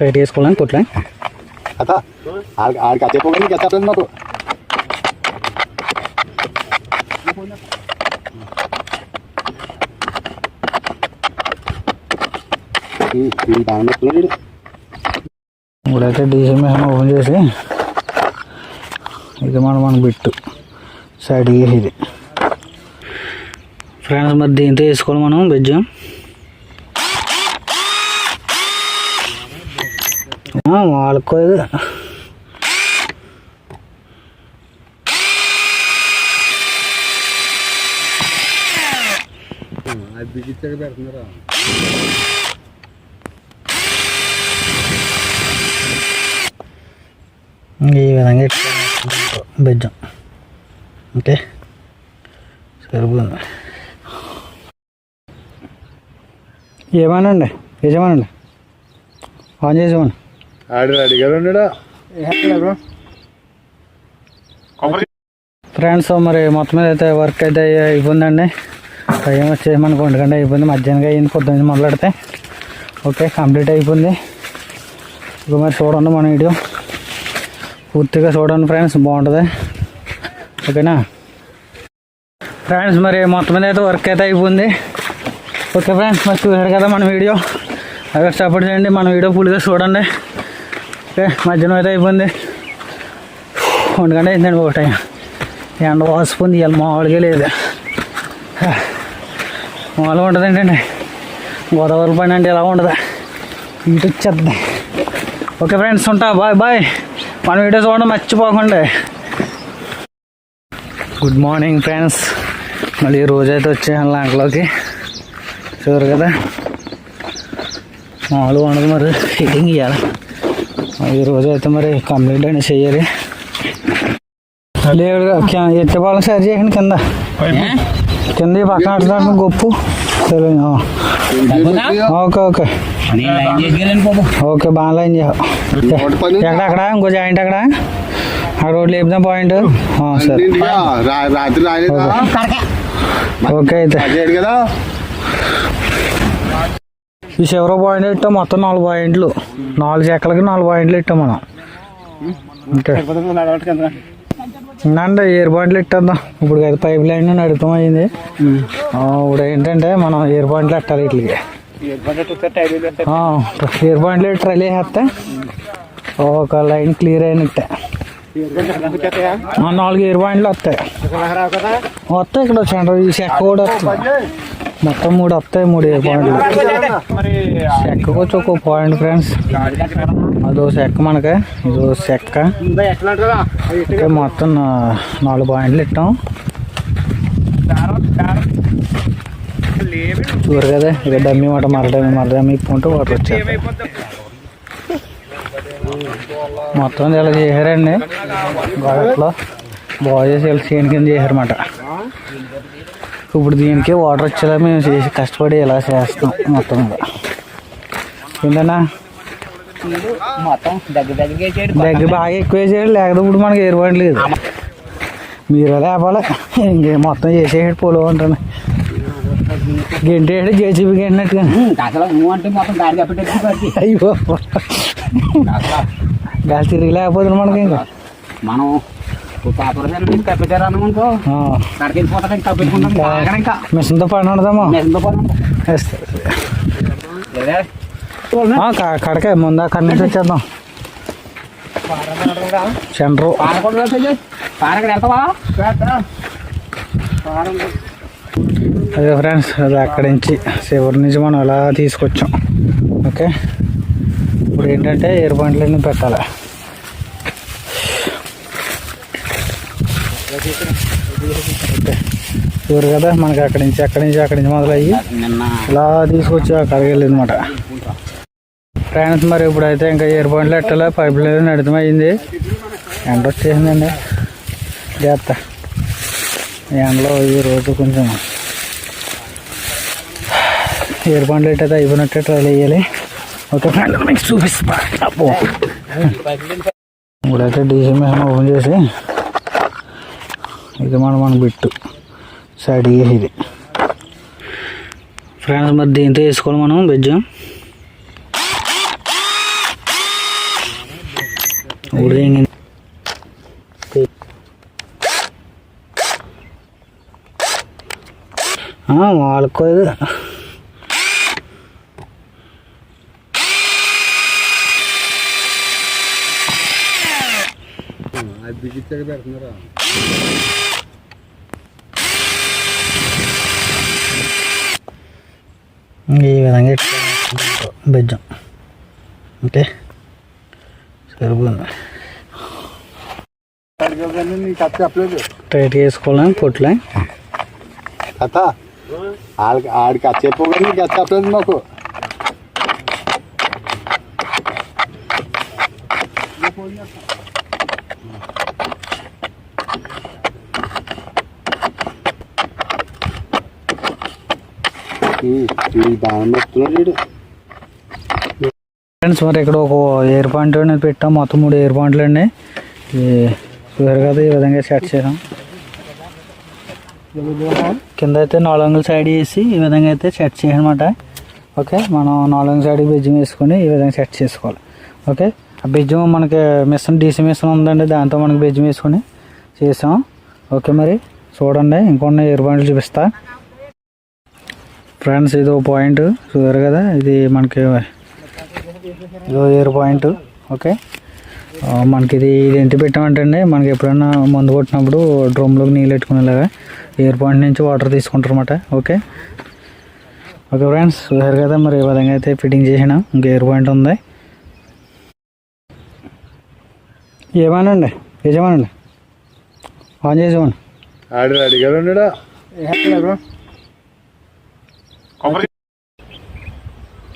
Right వేసుకోవాలని కొట్లా ఆడికి చెప్పగానే నీకు చెప్పలేదు మాకు ఇప్పుడైతే డీజిల్ మిషన్ ఓపెన్ చేసి ఇది మన బిట్టు సైడ్కి వేసేది ఫ్రెండ్స్. మరి దీంతో వేసుకోవాలి మనం వెజ్ వాళ్ళకోదు పెడుతున్నారా ఈ విధంగా బెజ్జం. ఓకే సరిపోతుంది. ఏమనండి యజమానండి ఆన్ చేసేవాడి ఫ్రెండ్స్. మరి మొత్తం మీద అయితే వర్క్ అయితే అయిపోయిందండి. టైం వచ్చేసి మనకు 1 గంట అయిపోయింది. మధ్యాహ్నం అయింది పొద్దున్న మొదలెడితే. ఓకే కంప్లీట్ అయిపోయింది. ఇక మరి చూడండి మన వీడియో పూర్తిగా చూడండి ఫ్రెండ్స్, బాగుంటుంది. ఓకేనా ఫ్రెండ్స్. మరి మొత్తం మీద అయితే వర్క్ అయితే అయిపోయింది. ఓకే ఫ్రెండ్స్, మరి చూసారు కదా మన వీడియో. అదే సపోర్ట్ చేయండి, మన వీడియో ఫుల్గా చూడండి. ఓకే మధ్యాహ్నం అయితే అయిపోయింది. 1 గంట అయిందండి. ఒకటి ఎండ వాసిపోయింది. ఇవాళ మామూలుగా లేదు, మామూలుగా ఉంటుంది ఏంటండి. గోదావరి పైన అంటే ఎలా ఉండదు, ఇటు వచ్చేద్ది. ఓకే ఫ్రెండ్స్ ఉంటా, బాయ్ బాయ్. మన వీడియో చూడడం మర్చిపోకండి. Good morning friends. మళ్ళీ రోజైతే వచ్చేసాను లాంకలోకి. చూరు కదా మామూలుగా ఉండదు. మరి ఫిట్టింగ్ ఇవ్వాలి. ఈ రోజు అయితే మరి కంప్లీట్ అయినా చెయ్యాలి. లేదు ఎట్టపాలం సరి చేయండి. కింద పక్కన అట్లా గొప్పు. సరే ఓకే ఓకే ఓకే బాగా లైన్ చేయాలి. ఎక్కడక్కడ ఇంకో జాయింట్ అక్కడ రోడ్లు లేపుదాం పాయింట్. సరే ఓకే అయితే ఈ చివరి పాయింట్ ఇట్టాం. మొత్తం 4 పాయింట్లు, 4 చెక్కలకి 4 పాయింట్లు ఇట్టాం మనం. ఓకే అండి 7 పాయింట్లు ఇట్టేద్దాం. ఇప్పుడు అది పైప్ లైన్ నడుపుతాం అయింది. ఇప్పుడు ఏంటంటే మనం 7 పాయింట్లు ఎట్టాలి. వీటికి 7 పాయింట్లు ట్రైల్ వేసేస్తే ఒక లైన్ క్లియర్ అయినట్టే. 4 7 పాయింట్లు వస్తాయి. ఇక్కడ సెంటర్ ఈ చెక్క కూడా వస్తుంది. మొత్తం 3 వస్తాయి. 3 7 పాయింట్లు. చెక్కకు వచ్చి ఒక పాయింట్ ఫ్రెండ్స్. అదో చెక్క మనకి, ఇదో చెక్క. మొత్తం 4 పాయింట్లు ఇట్టాం. చూరు కదా ఇక డమ్మి మాట మరడమ్మి ఇప్పుకుంటూ వాటర్ వచ్చారు. మొత్తం ఇలా చేశారండి. గోడట్లో బాగా చేసి ఇలా చేను కింద చేశారన్నమాట. ఇప్పుడు దీనికి వాటర్ వచ్చేలా మేము చేసి కష్టపడి ఇలా చేస్తాం. మొత్తం ఏంటన్నా దగ్గర బాగా ఎక్కువ చేయాలి. లేకపోతే ఇప్పుడు మనకి ఏర్పాటు లేదు. మీరు లేపాలి. ఇంకే మొత్తం చేసేసాడు పోలో ఉంటాను. గంటేడు జేసీబీ గంటినట్టుగా. అయ్యో గాలి తిరిగి లేకపోతే మనకి ఇంకా మనం మిషన్తో పని ఉండదమ్మా. కడకే ముందు అక్కడి నుంచి వచ్చేద్దాం. సెంటర్ అదే ఫ్రెండ్స్, అది అక్కడి నుంచి చివరి నుంచి మనం అలా తీసుకొచ్చాం. ఓకే ఇప్పుడు ఏంటంటే 7 పాయింట్లన్నీ పెట్టాలి. చూరు కదా మనకి అక్కడి నుంచి మొదలయ్యి ఇలా తీసుకొచ్చి అక్కడికి వెళ్ళింది అనమాట. ఫ్రెండ్స్ మరి ఇప్పుడైతే ఇంకా 7 పాయింట్లు ఎట్టాలి. Pipe line నడితమైంది. ఎండ వచ్చేసిందండి. జాగ్రత్త ఎండలో ఈ రోజు కొంచెం 7 పాయింట్లు ఎట్టయితే అయిపోయినట్టే ట్రైల్ వేయాలి. ఓకే ఫ్రెండ్స్ మీకు చూపిస్తా. ఇప్పుడైతే డీజిల్ మిషన్ ఓపెన్ చేసి ఇది మన బిట్టు సైడ్కి వేసేది ఫ్రెండ్స్. మరి దీంతో వేసుకోవాలి మనం వెజ్. ఊడింగ్ వాళ్ళకోదు అది బిగించాక పెడుతున్నారా? ఈ విధంగా బెజ్జం. ఓకే సరిపోయింది. నీ కథ చెప్పలేదు. టైట్ వేసుకోవాలని పొట్లే కథ ఆడికి కథ చెప్పు కానీ కథ చెప్పలేదు మాకు. ఫ్రెండ్స్ మరి ఇక్కడ ఒక ఎయిర్ పాయింట్ అనేది పెట్టాం. మొత్తం 3 ఎయిర్ పాయింట్లు అండి. చూసారు కదా ఈ విధంగా సెట్ చేసాం. కింద అయితే 4 అంగుల సైడ్ వేసి ఈ విధంగా అయితే సెట్ చేయనమాట. ఓకే మనం 4 అంగుల సైడ్ బెజ్జం వేసుకొని ఈ విధంగా సెట్ చేసుకోవాలి. ఓకే ఆ బెజ్జం మనకి మిషన్ డీసీ మిషన్ ఉందండి, దాంతో మనకి బెజ్జం వేసుకొని చేసాం. ఓకే మరి చూడండి ఇంకొన్ని ఎయిర్ పాయింట్లు చూపిస్తా. ఫ్రెండ్స్ ఇది ఒక పాయింట్ చూసారు కదా, ఇది మనకి ఇదో ఎయిర్ పాయింట్. ఓకే మనకి ఇది ఎంత పెట్టామంటే అండి, మనకి ఎప్పుడైనా మందు కొట్టినప్పుడు డ్రమ్లోకి నీళ్ళు పెట్టుకునేలాగా ఎయిర్ పాయింట్ నుంచి వాటర్ తీసుకుంటారు అన్నమాట. ఓకే ఓకే ఫ్రెండ్స్ చూసారు కదా మరి ఈ విధంగా అయితే ఫిట్టింగ్ చేసినాం. ఇంకా ఎయిర్ పాయింట్ ఉంది. ఏమనండి యజమానండి ఆన్ చేసేవాడి ఆడు అడిగాడు ఉన్నాడా?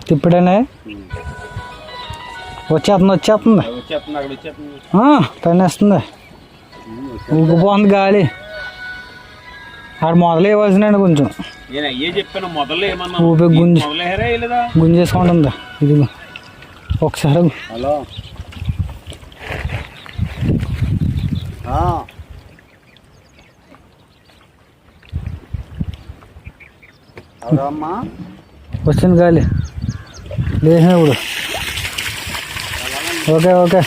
తిప్పిడనే వచ్చేస్తుంది తన్నేస్తుంది. ఊగిపోతుంది గాలి. ఆడు మొదలు ఇవ్వాల్సినండి కొంచెం ఊపి గుంజేసుకుంటుంది. ఇది ఒకసారి హలో అమ్మా వచ్చింది గాలి లేచిన ఇప్పుడు. ఓకే ఓకే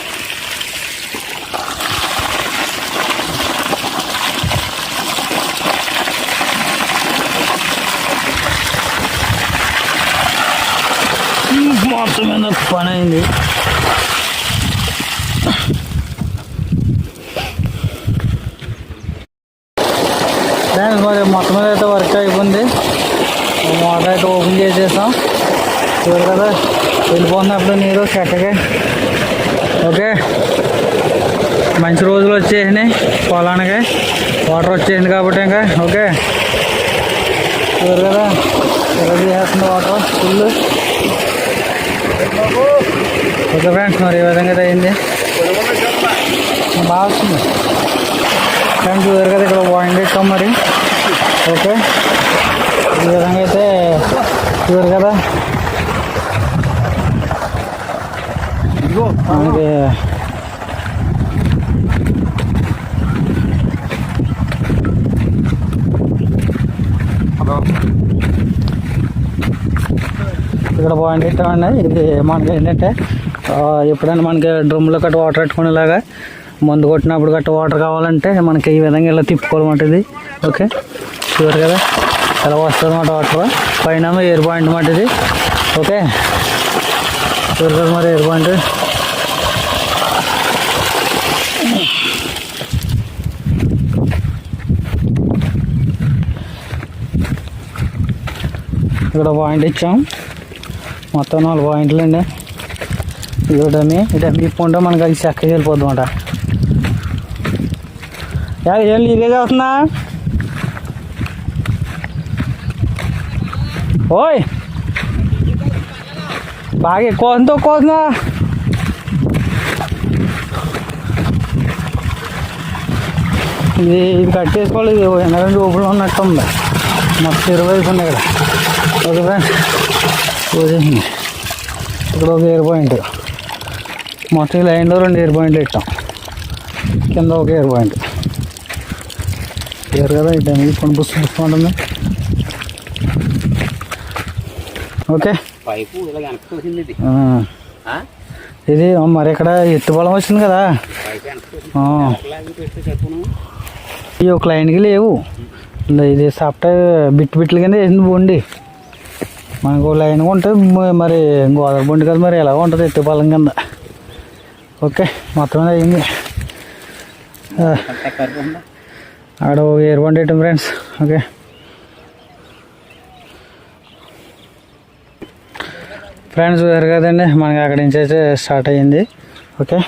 మొత్తం మీద పని అయింది. మరి మొత్తం మీద అయితే వర్క్ అయిపోయింది. మోటార్ అయితే ఓపెన్ చేసేసాం. చూడు కదా వెళ్ళిపోతున్నప్పుడు నీరు చెక్కగా. ఓకే మంచి రోజులు వచ్చేసినాయి పొలానికి, వాటర్ వచ్చేసింది కాబట్టి ఇంకా. ఓకే చూడు కదా ఎలా చేసేస్తుంది వాటర్ ఫుల్. ఓకే ఫ్రెండ్స్ మరి ఈ విధంగా అయితే అయింది. బాగా వస్తుంది ఫ్రెండ్స్. చూసారు కదా ఇక్కడ పాయింట్ ఇస్తాం మరి. ఓకే ఈ విధంగా అయితే చూసారు కదా మనకి ఇక్కడ పాయింట్ ఇస్తామండి. ఇది మనకి ఏంటంటే ఎప్పుడైనా మనకి డ్రమ్లో గట్ట వాటర్ పెట్టుకునేలాగా మందు కొట్టినప్పుడు గట్ట వాటర్ కావాలంటే మనకి ఈ విధంగా ఇలా తిప్పుకోవాలన్నమాట ఇది. ఓకే చూసారు కదా ఎలా వస్తుంది అన్నమాట వాటర్. పైన ఎయిర్ పాయింట్ అన్నమాట ఇది. ఓకే చూసారు కదా మరి ఎయిర్ పాయింట్. ఇక్కడ పాయింట్ ఇచ్చాం. మొత్తం 4 పాయింట్లు అండి. ఇది డమ్మీ ఇప్పుంటే మనకి అది చక్కగా వెళ్ళిపోద్ది అన్నమాట. ఏం లీకేజ్ అవుతుందా? ఓయ్ బాగా ఎక్కువ అవుతుందో తక్కువ అవుతుందా? ఇది కట్టేసుకోవాలి. ఇది ఎందుకంటే ఊపిలో ఉన్నట్టు ఉంది. మొత్తం 20 ఉంది ఇక్కడ. ఓకే ఫ్రెండ్స్ చూసేసింది. ఇక్కడ ఒక ఎయిర్ పాయింట్, మొత్తం ఈ లైన్లో 2 ఎయిర్ పాయింట్లు పెట్టాం. కింద ఒక ఎయిర్ పాయింట్. ఎయిర్ కదా ఈ టైం ఇప్పుడు పుస్తకం ఉంటుంది. ఓకే ఇది మరి ఇక్కడ ఎత్తు పొలం వచ్చింది కదా, ఇవి ఒక లైన్కి లేవు. ఇది సాఫ్ట్వేర్ బిట్లు కింద వేసింది బండి. మనకు లైన్గా ఉంటుంది మరి, గోదావరి బండి కదా మరి ఎలాగ ఉంటుంది ఎత్తు పొలం కింద. ఓకే మొత్తం మీద అయింది. ఆడ ఎయిర్ బండి పెట్టాం ఫ్రెండ్స్. ఓకే ఫ్రెండ్స్ చూసారు కదండి, మనకి అక్కడి నుంచి అయితే స్టార్ట్ అయ్యింది. ఓకే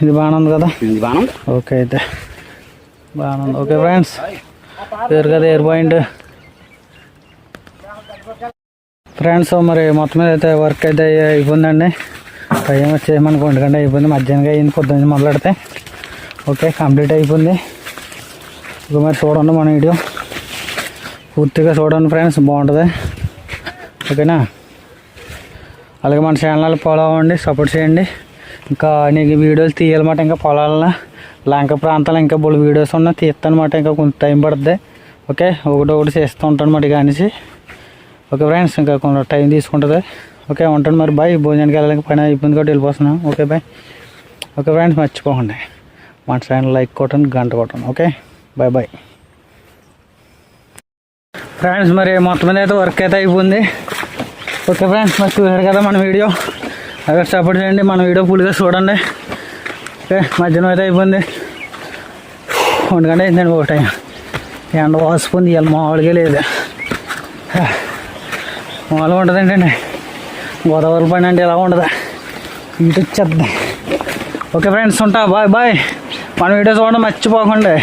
ఇది బాగానే ఉంది కదా, ఓకే అయితే బాగానే ఉంది. ఓకే ఫ్రెండ్స్ చూసారు కదా ఎయిర్ పాయింట్. ఫ్రెండ్స్ మరి మొత్తం మీద అయితే వర్క్ అయితే అయిపోయిందండి. టైం వచ్చేసి మనకు 1 గంట అయిపోయింది, మధ్యాహ్నం అయింది పొద్దున్న మొదలెడితే. ఓకే కంప్లీట్ అయిపోయింది. ఇక మరి చూడండి మన వీడియో పూర్తిగా చూడండి ఫ్రెండ్స్, బాగుంటుంది. ఓకేనా, అలాగే మన ఛానల్ ఫాలో అవ్వండి, సపోర్ట్ చేయండి. ఇంకా నీకు వీడియోలు తీయాలన్నమాట, ఇంకా పొలాల లంక ప్రాంతాలు ఇంకా బోల్ వీడియోస్ ఉన్నా తీస్తానమాట. ఇంకా కొంత టైం పడుతుంది. ఓకే ఒకటి చేస్తూ ఉంటాను అన్నమాట ఇక అనేసి. ఓకే ఫ్రెండ్స్ ఇంకా కొంత టైం తీసుకుంటుంది. ఓకే ఉంటాను మరి, బాయ్. భోజనానికి వెళ్ళాలి, పైన అయిపోయింది కాబట్టి వెళ్ళిపోతున్నాను. Okay bye. ఓకే ఫ్రెండ్స్ మర్చిపోకండి మన ఛానల్ లైక్ కొట్టండి, గంట కొట్టండి. Okay bye bye friends. మరి మొత్తం మీద అయితే వర్క్ అయితే అయిపోయింది. ఓకే ఫ్రెండ్స్ మరి చూసారు కదా మన వీడియో, అక్కడ సపోర్ట్ చేయండి, మన వీడియో ఫుల్గా చూడండి. ఓకే మధ్యాహ్నం అయితే అయిపోయింది, 1 గంట అయిందండి. ఒకటి ఎండ వాసిపోయింది, ఇవాళ మామూలుగా లేదు, మామూలుగా ఉంటుంది ఏంటండి. గోదావరి పైన అంటే ఎలా ఉండదు, ఇటు వచ్చేద్దాం. ఓకే ఫ్రెండ్స్ ఉంటా, బాయ్ బాయ్. మన వీడియో చూడండి మర్చిపోకండి.